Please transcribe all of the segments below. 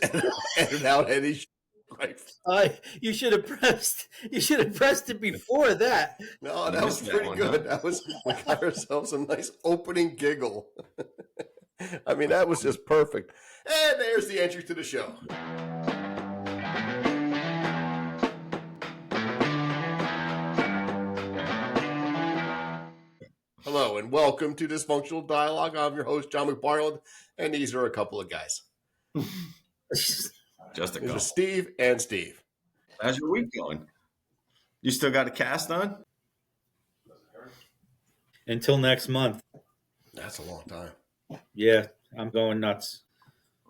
edit out any shit. You should have pressed it before that. No, that was pretty good. That was, we got ourselves a nice opening giggle. I mean, that was just perfect. And there's the entry to the show. Hello and welcome to Dysfunctional Dialogue. I'm your host, John McBarland, and these are a couple of guys. Just a couple. Steve and Steve. How's your week going? You still got a cast on? Until next month. That's a long time. Yeah, I'm going nuts.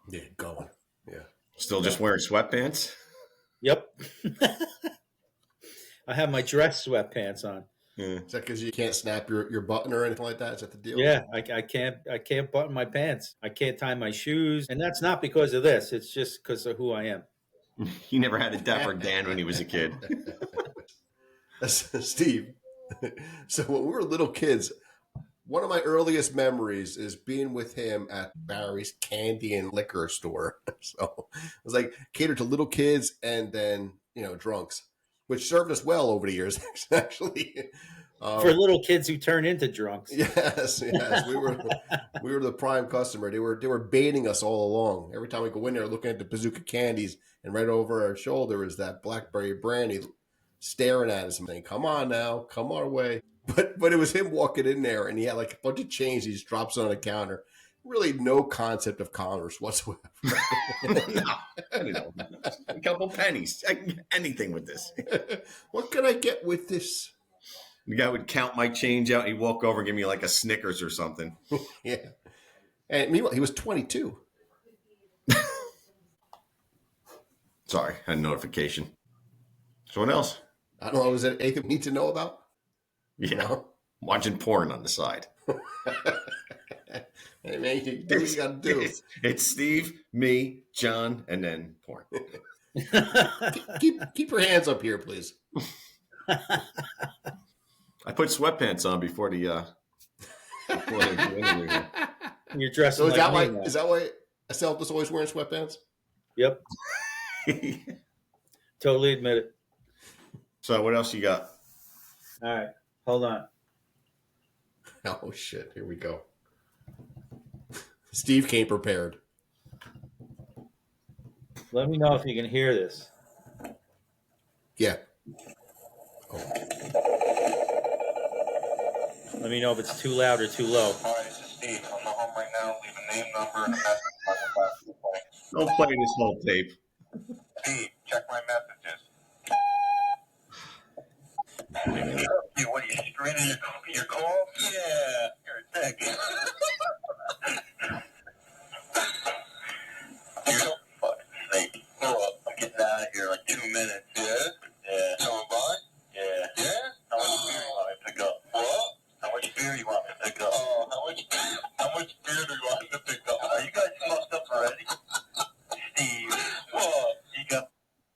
Yeah, going. Yeah. Still just wearing sweatpants? Yep. I have my dress sweatpants on. Yeah. Is that because you can't snap your button or anything like that? Is that the deal? Yeah, I can't button my pants. I can't tie my shoes. And that's not because of this. It's just because of who I am. He never had a Dapper Dan when he was a kid. Steve, so when we were little kids, one of my earliest memories is being with him at Barry's Candy and Liquor store. So it was like catered to little kids and then, drunks, which served us well over the years, actually. For little kids who turn into drunks. Yes. We were the prime customer. They were baiting us all along. Every time we go in there looking at the bazooka candies, and right over our shoulder is that blackberry brandy staring at us and saying, "Come on now, come our way." But it was him walking in there, and he had like a bunch of change. He just drops on the counter. Really, no concept of commerce whatsoever. No, a couple pennies. Anything with this. What can I get with this? The guy would count my change out. He'd walk over and give me like a Snickers or something. Yeah. And meanwhile, he was 22. Sorry, I had a notification. So what else? I don't know. Is there anything we need to know about? Yeah. No? Watching porn on the side. Hey, man, you do what you got to do. It's Steve, me, John, and then porn. keep your hands up here, please. I put sweatpants on before the interview. You're dressed so is that why Aselta's always wearing sweatpants? Yep. Totally admit it. So what else you got? All right. Hold on. Oh, shit. Here we go. Steve came prepared. Let me know if you can hear this. Yeah. Oh. Let me know if it's too loud or too low. All right, this is Steve. I'm not home right now. Leave a name, number, and a message. Don't play this whole tape. Steve, check my messages. Hey, what are you screening your call? Yeah, you're a dick. You're so fucking snake. Grow up. I'm getting out of here in like 2 minutes. Yeah? So am I? Yeah. Yeah? How much beer you want me to pick up? What? How much beer you want me to pick up? Oh, how much beer do you want me to pick up? Are you guys fucked up already? Steve. What? You got...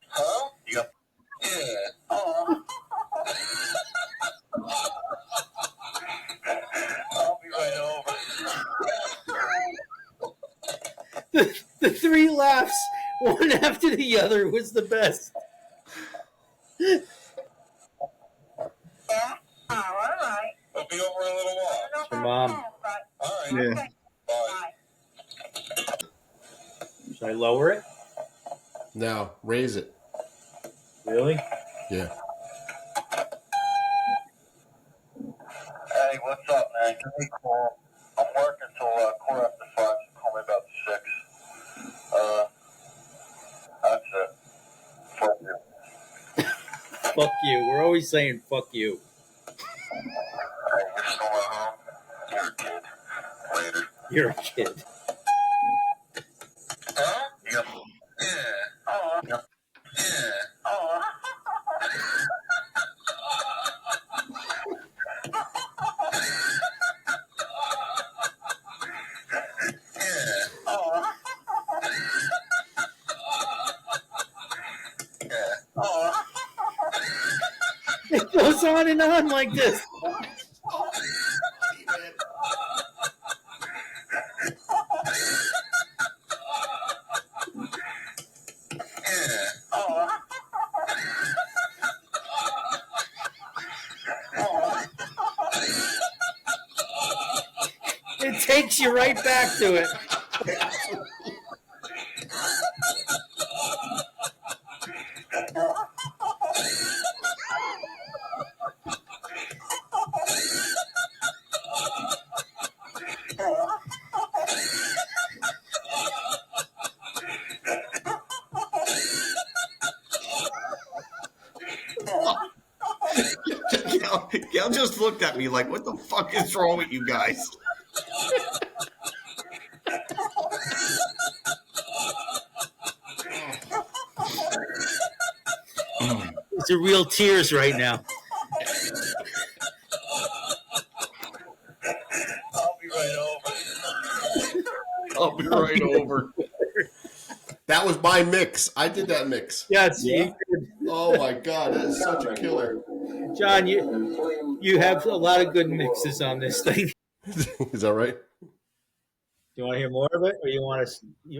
Huh? You got... Yeah. Oh. I'll be right over. The three laughs, one after the other, was the best. Yeah? Oh, all right. I'll be over in a little while. It's your mom. All right. Yeah. Bye. Should I lower it? No, raise it. Really? Yeah. Hey, what's up, man? Give me a call. I'm working till quarter after 5. So call me about 6. That's it. Fuck you. Fuck you. We're always saying fuck you. Hey, you're still at home? You're a kid. Later. You're a kid. Huh? Yep. Yeah. Oh. Yep. Yeah. Oh. It goes on and on like this. takes you right back to it. Gail just looked at me like, what the fuck is wrong with you guys? It's a real tears right now. I'll be right over. I'll be right over. That was my mix. I did that mix. Yes, Oh my God, that is such a killer. John, you have a lot of good mixes on this thing. Is that right? Do you want to hear more of it, or you want to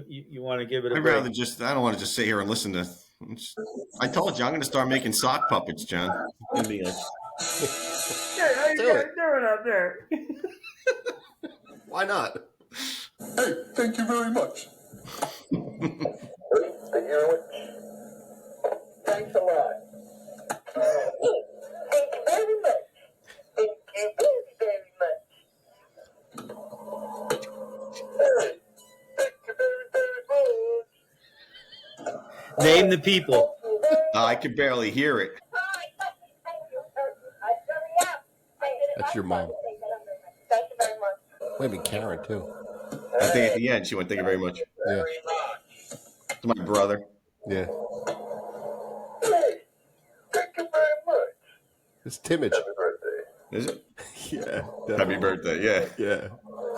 you want to give it a I'd break? rather I don't want to just sit here and listen to. I told you I'm going to start making sock puppets, John. Give me a- Hey, how you Do guys it. doing out there? Why not? Hey, thank you very much. Thank you very much. Thanks a lot. Thank you very much. Thank you very much. Hey, thank you very much. Name the people. I could barely hear it. That's your mom. Thank you very much. Maybe Karen too. I think at the end she went, thank you very much. Yeah. Very much. To my brother. Yeah. Hey, thank you very much. It's Timage. Happy birthday. Is it? Yeah. Happy definitely. birthday, yeah. Yeah.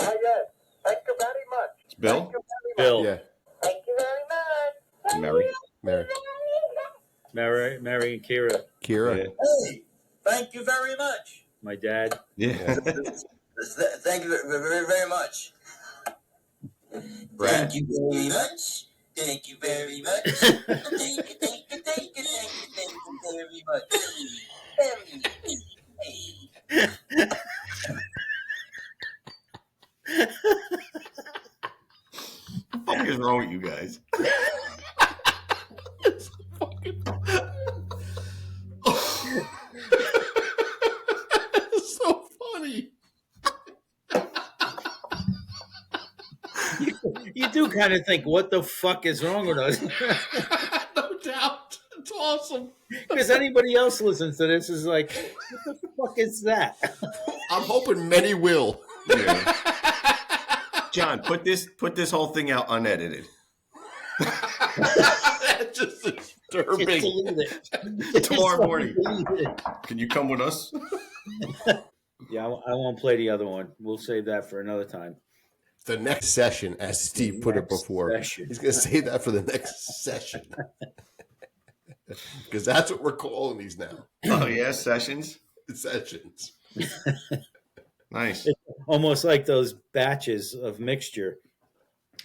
Yes. Thank you very much. It's Bill? Thank you very much. Bill, Yeah. Thank you very much. Mary? Mary. Mary, and Kira. Kira. Yeah. Hey, thank you very much. My dad. Yeah. Thank you very, very much. Brad. Thank you very much. Thank you very much. Thank you very much. Hey. What the fuck is wrong with you guys? It's so funny. You do kind of think, what the fuck is wrong with us? No doubt. It's awesome. Because anybody else listens to this is like, what the fuck is that? I'm hoping many will. Yeah. John, put this whole thing out unedited. That's just Just disturbing. delete it. Tomorrow Just morning. delete it. Can you come with us? Yeah, I won't play the other one. We'll save that for another time. The next session, as Steve put it Next before. session. He's going to save that for the next session. Because that's what we're calling these now. Oh yeah, sessions. Sessions. Nice. Almost like those batches of mixture.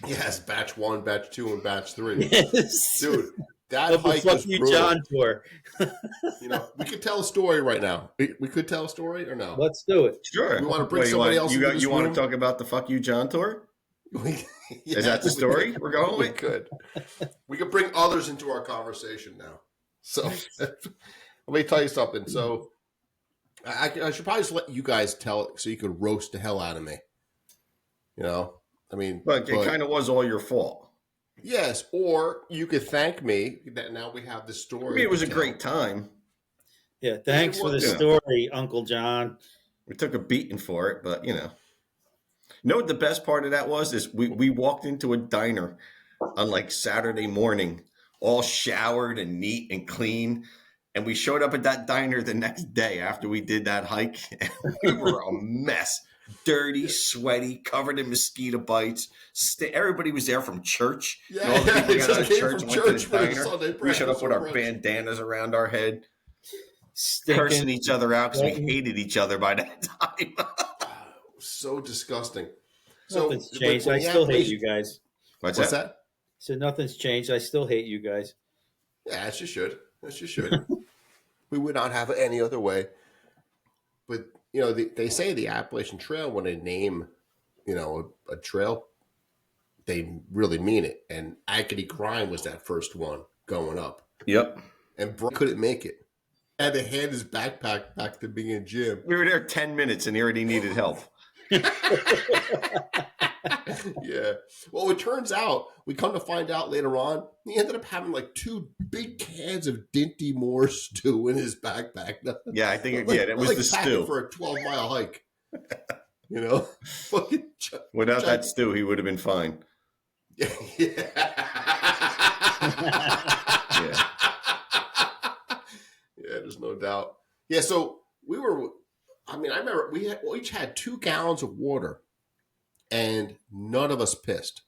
Yes, batch 1, batch 2, and batch 3. Yes. Dude, that Of the hike Fuck was You brutal. John tour. You know, we could tell a story right now. We could tell a story or no? Let's do it. Sure. We wanna bring What, somebody else into this You want room? to talk about the Fuck You John tour? We- Is that the we- story we're going We with? could. We could bring others into our conversation now. So let me tell you something. So I should probably just let you guys tell it so you could roast the hell out of me. You know, I mean, But it kind of was all your fault. yes, or you could thank me that now we have the I story. mean, it was a to great tell. time. Yeah, thanks for the Yeah. story, Uncle John. We took a beating for it, but you know. You know what the best part of that was? Is we walked into a diner on like Saturday morning, all showered and neat and clean. And we showed up at that diner the next day after we did that hike. And we were a mess. Dirty, sweaty, covered in mosquito bites. Everybody was there from church. Yeah, And all the people they got just out of came church from and went church to for the the diner. Sunday We showed up with our breakfast. bandanas around our head, Stinking. cursing each other out because we hated each other by that time. So disgusting. So Nothing's changed. when I the still hate application- you guys. What's that? So nothing's changed. I still hate you guys. Yeah, as you should. As you should. We would not have it any other way. But, you know, they say the Appalachian Trail, when a name a trail, they really mean it. And Agony Grind was that first one going up. Yep. And Brian couldn't make it. Had to hand his backpack back to being in gym. We were there 10 minutes and he already needed help. Yeah. Well, it turns out, we come to find out later on, he ended up having like 2 big cans of Dinty Moore stew in his backpack. Yeah, I think Like- it was like the packing stew. for a 12-mile hike. Fucking Without that stew, he would have been fine. Yeah. Yeah. Yeah, there's no doubt. Yeah, so I remember we each had 2 gallons of water, and none of us pissed.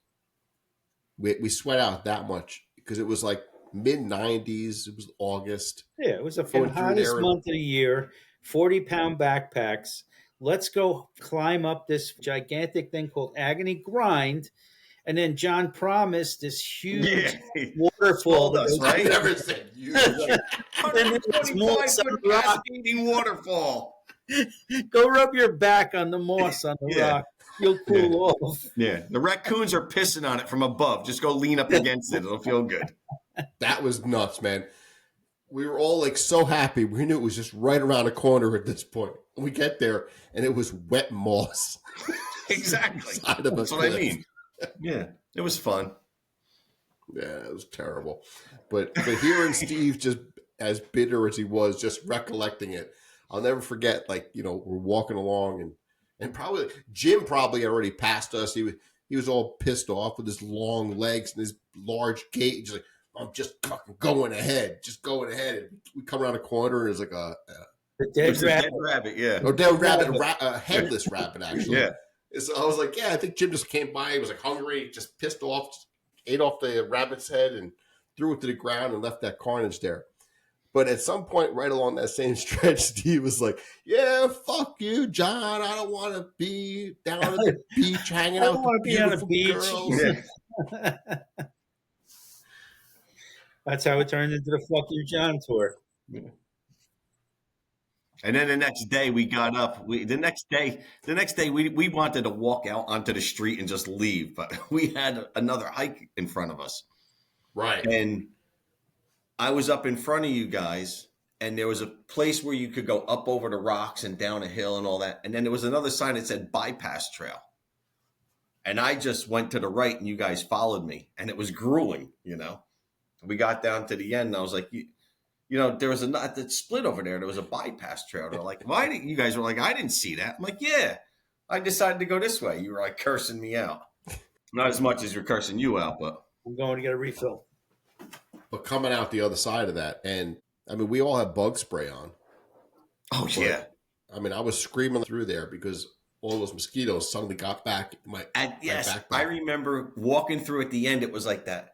We sweat out that much because it was like mid-90s. It was August. Yeah, it was the Going through hottest there and- month of the year. 40-pound backpacks. Let's go climb up this gigantic thing called Agony Grind. And then John promised this huge Yeah. waterfall. Told us, that right? I never said you. And then it's moss on 25-foot the rock. cascading waterfall. Go rub your back on the moss on the Yeah. rock. You'll cool off. Yeah. The raccoons are pissing on it from above. Just go lean up against it. It'll feel good. That was nuts, man. We were all like so happy. We knew it was just right around the corner at this point. We get there, and it was wet moss. Exactly. Side of a That's what I cliff. mean. Yeah. It was fun. Yeah, it was terrible. But hearing Steve just as bitter as he was, just recollecting it, I'll never forget. Like, we're walking along, and probably Jim probably already passed us. He was all pissed off with his long legs and his large gait. He's like, I'm just fucking going ahead, And we come around a corner, and there's like The It dead was a rabbit. dead rabbit. Yeah. a dead rabbit, a headless rabbit, actually. Yeah. So I was like, yeah, I think Jim just came by. He was like hungry, just pissed off, just ate off the rabbit's head and threw it to the ground and left that carnage there. But at some point, right along that same stretch, Steve was like, yeah, fuck you, John. I don't want to be down at the beach hanging I out don't with wanna be on a beautiful beach. girls. Yeah. That's how it turned into the Fuck You John tour. And then the next day we got up. The next day we wanted to walk out onto the street and just leave, but we had another hike in front of us. Right. And I was up in front of you guys, and there was a place where you could go up over the rocks and down a hill and all that. And then there was another sign that said bypass trail. And I just went to the right, and you guys followed me, and it was grueling, We got down to the end, and I was like, there was at the split over there. There was a bypass trail. They're like, why didn't you guys were like, I didn't see that. I'm like, yeah, I decided to go this way. You were like cursing me out. Not as much as you're cursing you out, but I'm going to get a refill. But coming out the other side of that, and we all had bug spray on. oh yeah. I was screaming through there because all those mosquitoes suddenly got back in my Yes, backpack. I remember walking through at the end. It was like that.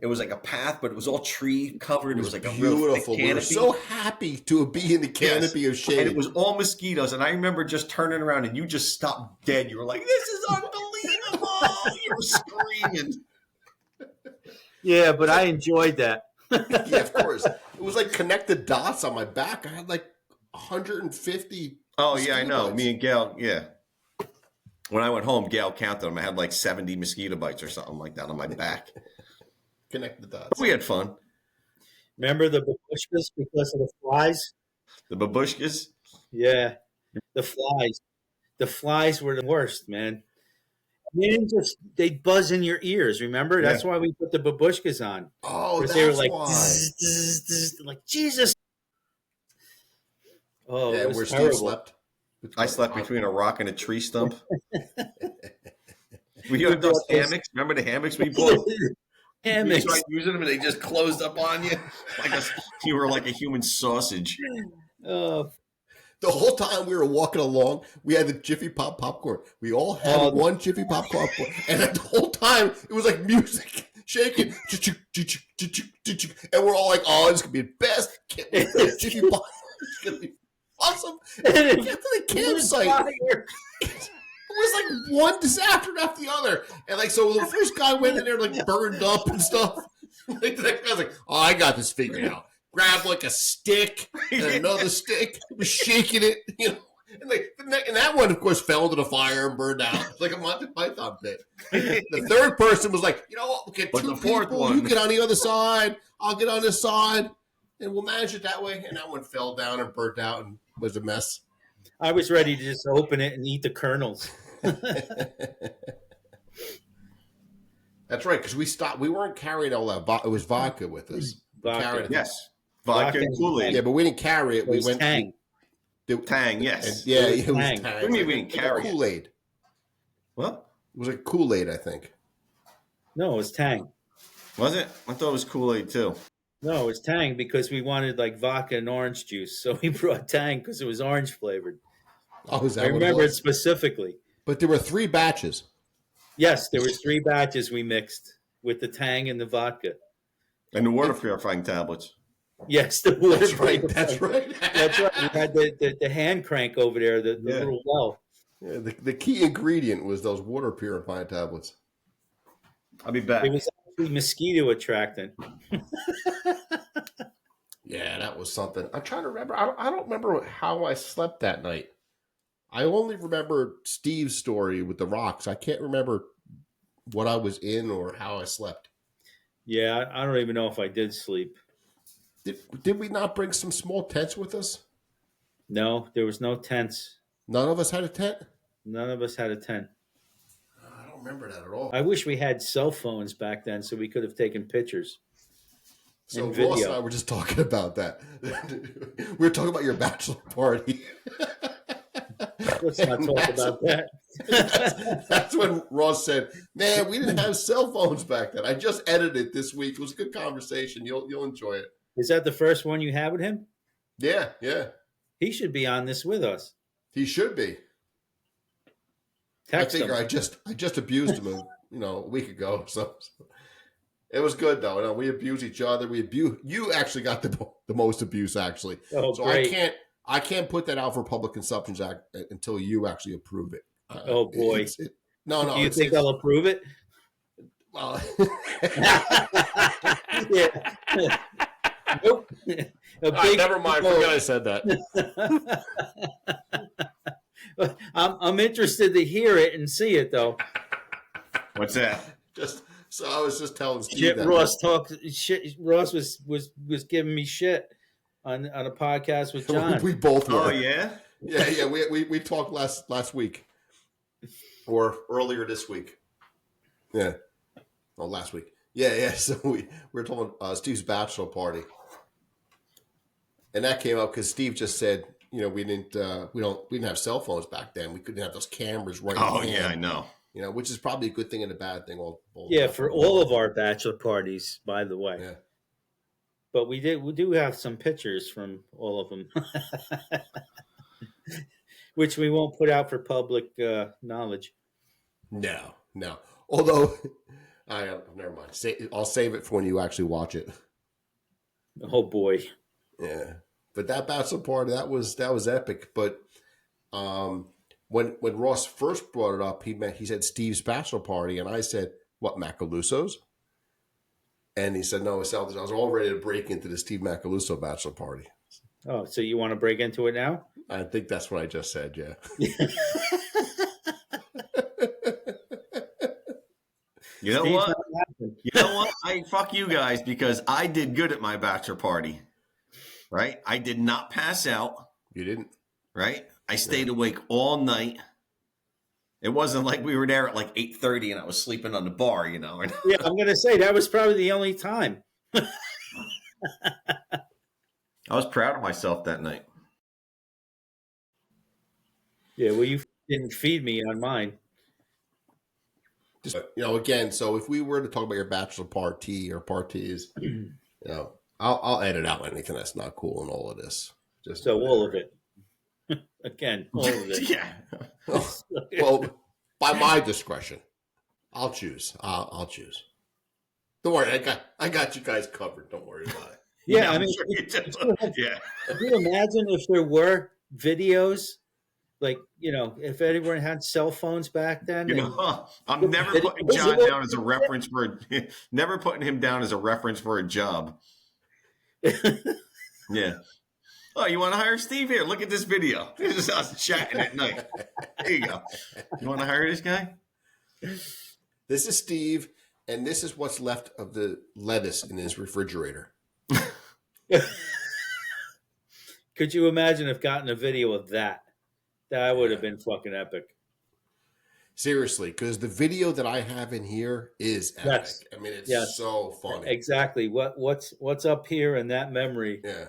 It was like a path, but it was all tree covered. It was like a real thick beautiful. We were canopy. so happy to be in the canopy of shade. And it was all mosquitoes. And I remember just turning around and you just stopped dead. You were like, this is unbelievable. You were screaming. Yeah, but I enjoyed that. Yeah, of course. It was like connected dots on my back. I had like 150. Oh, yeah, I know. mosquito bites. Me and Gail, yeah. When I went home, Gail counted them. I had like 70 mosquito bites or something like that on my back. Connected dots. We had fun. Remember the babushkas because of the flies? The babushkas. Yeah, the flies. The flies were the worst, man. They buzz in your ears. Remember? That's why we put the babushkas on. Oh, Because that's they were like, why. zzz, zzz, zzz, like Jesus. Oh, Yeah, it was where terrible. Steve slept. I slept between a rock and a tree stump. We had those hammocks. Remember the hammocks we bought? You Hammocks. tried using them and they just closed up on you. You were like a human sausage. Oh, The whole time we were walking along, we had the Jiffy Pop popcorn. We all had one Jiffy Pop popcorn. And the whole time, it was like music, shaking. And we're all like, oh, this could be the best. Jiffy Pop. It's going to be awesome. And we get to the campsite. It was like one disaster after the other. And like, so the first guy went in there like burned up and stuff. Like the next guy's like, oh, I got this figured out. Grabbed like a stick and another stick, was shaking it, And that one, of course, fell into the fire and burned out. It's like a Monty Python bit. The third person was like, you know what? We'll get But two the fourth people. one- You get on the other side. I'll get on this side. And we'll manage it that way. And that one fell down and burnt out and was a mess. I was ready to just open it and eat the kernels. That's right, because we stopped. We weren't carrying all that. It was vodka with us. We Vodka. carried it. Yes. Vodka and Kool-Aid. Yeah, but we didn't carry it. It We was went. Tang. Tang, yes. Yeah, It was it was Tang. Tang. What do you mean we didn't carry it? Kool-Aid. What? It was like Kool-Aid, I think. No, it was Tang. Was it? I thought it was Kool-Aid too. No, it was Tang because we wanted like vodka and orange juice. So we brought Tang because it was orange flavored. Oh, is that I what remember it it was? specifically. But there were 3 batches. Yes, there was 3 batches we mixed with the Tang and the vodka. And the water purifying tablets. Yes, the water. That's right. That's right. That's right. We had the hand crank over there, the Yeah. little well. Yeah, the key ingredient was those water purifying tablets. I'll be back. It was actually mosquito attractant. Yeah, that was something. I'm trying to remember. I don't remember how I slept that night. I only remember Steve's story with the rocks. I can't remember what I was in or how I slept. Yeah, I don't even know if I did sleep. Did we not bring some small tents with us? No, there was no tents. None of us had a tent? None of us had a tent. I don't remember that at all. I wish we had cell phones back then so we could have taken pictures. So and Ross video. and I were just talking about that. We were talking about your bachelor party. Let's not talk about that. That's when Ross said, "Man, we didn't have cell phones back then." I just edited it this week. It was a good conversation. You'll enjoy it. Is that the first one you had with him? Yeah. He should be on this with us. He should be. Text I figure him. I just abused him, a week ago. So it was good though. We abuse each other. You actually got the most abuse actually. Oh, So great. I can't put that out for public consumption until you actually approve it. Oh, boy. No. Do you think I'll approve it? Well, Yeah. Nope. never mind. Forget I said that. I'm interested to hear it and see it though. What's that? So I was just telling Steve Shit, that. Ross talked. Shit, Ross was giving me shit on a podcast with John. We both were. Oh, yeah? Yeah. We talked last week or earlier this week. Yeah. Oh, last week. Yeah. So we were talking Steve's bachelor party, and that came up because Steve just said, we didn't have cell phones back then. We couldn't have those cameras right. Oh, in yeah, I hand, know. which is probably a good thing and a bad thing. Yeah, for all of our bachelor parties, by the way. Yeah. But we do have some pictures from all of them, which we won't put out for public knowledge. No. Although, never mind. I'll save it for when you actually watch it. Oh boy. Yeah, but that bachelor party that was epic. But when Ross first brought it up, he said Steve's bachelor party, and I said, "What, Macaluso's?" And he said, "No, Aselta's." I was all ready to break into the Steve Macaluso bachelor party. Oh, so you want to break into it now? I think that's what I just said. Yeah. You know Steve's what? not laughing. You know what? Fuck you guys because I did good at my bachelor party. Right? I did not pass out. You didn't. Right? I stayed awake all night. It wasn't like we were there at like 8:30 and I was sleeping on the bar, Yeah, I'm gonna say that was probably the only time. I was proud of myself that night. Yeah, well, you didn't feed me on mine. Just again. So if we were to talk about your bachelor party or parties, I'll edit out anything that's not cool in all of this. Just So all of it. Again, all of it. Yeah. Well, by my discretion, I'll choose. I'll choose. Don't worry, I got you guys covered. Don't worry about it. Yeah, I'm I mean, sure you did. Yeah. Can you imagine if there were videos, like, if everyone had cell phones back then? I'm never putting John down as a reference for never putting him down as a reference for a job. Yeah. Oh, you want to hire Steve? Here, look at this video. This is us chatting at night. There you go. You want to hire this guy? This is Steve, and this is what's left of the lettuce in his refrigerator. Could you imagine if gotten a video of that? That would have been fucking epic. Seriously, because the video that I have in here is epic. Yes. I mean, it's Yes. so funny. Exactly. What's up here in that memory? Yeah.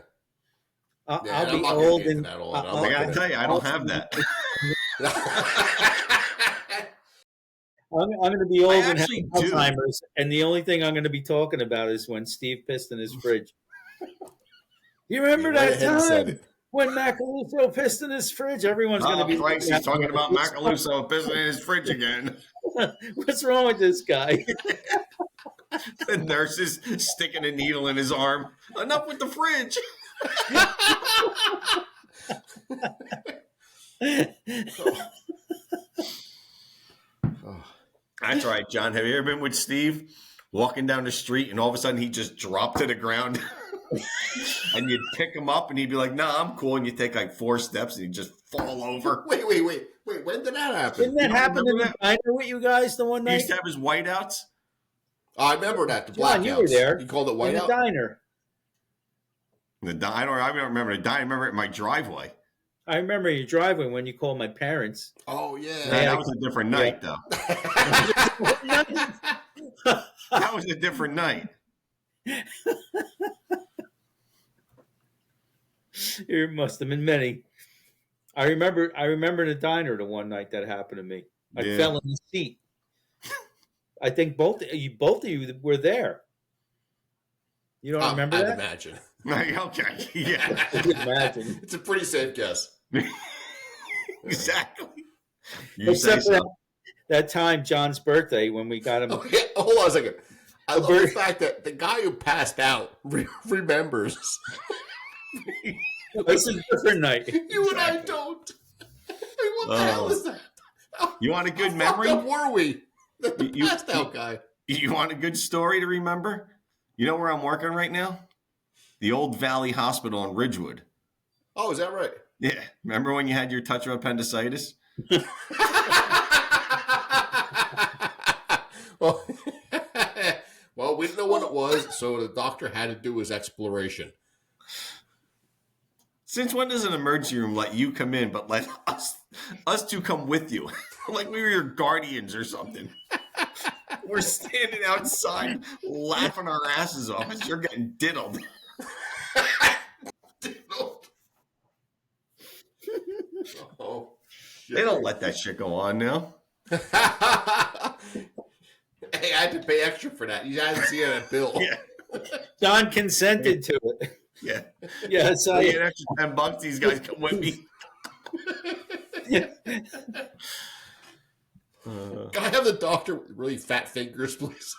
I'll I'm be not gonna old get into and that all that. I got to tell you, I don't have that. I'm going to be old and have actually do. Alzheimer's, and the only thing I'm going to be talking about is when Steve pissed in his fridge. You remember You went that ahead and said time it. when Macaluso pissed in his fridge? Everyone's going to be Christ, he's talking about Macaluso pissing in his fridge again. What's wrong with this guy? The nurse is sticking a needle in his arm. Enough with the fridge. That's right, John. Have you ever been with Steve walking down the street and all of a sudden he just dropped to the ground and you'd pick him up and he'd be like, "No, I'm cool." And you take like 4 steps and he'd just fall over. Wait. When did that happen? Didn't that happen in the diner with you guys the one He night? used to have his whiteouts. I remember that. The John, blackouts. you were there. You called it in the whiteout? diner. I don't remember the diner. I remember it in my driveway. I remember your driveway when you called my parents. Oh, yeah. That was a different night, though. That was a different night. There must have been many. I remember the diner the one night that happened to me. I Yeah. fell in the seat. I think both of you were there. You don't remember I'd that? imagine. Okay, yeah, I can imagine. It's a pretty safe guess. exactly. You say Except for so. that time, John's birthday, when we got him. Okay, hold on a second. I love the fact that the guy who passed out remembers. It's a different night. You and I don't. I mean, what the hell is that? You want a good How memory? fucked up were we? The You- passed out guy. You want a good story to remember? You know where I'm working right now? The Old Valley Hospital in Ridgewood. Oh, is that right? Yeah. Remember when you had your touch of appendicitis? well, well, we didn't know what it was, so the doctor had to do his exploration. Since when does an emergency room let you come in, but let us two come with you? Like we were your guardians or something. We're standing outside laughing our asses off as you're getting diddled. Oh, shit. They don't let that shit go on now. Hey, I had to pay extra for that. You hadn't seen that bill. Yeah. John consented to it. Yeah. Yes, I get an extra $10. These guys come with me. Can I have the doctor with really fat fingers, please?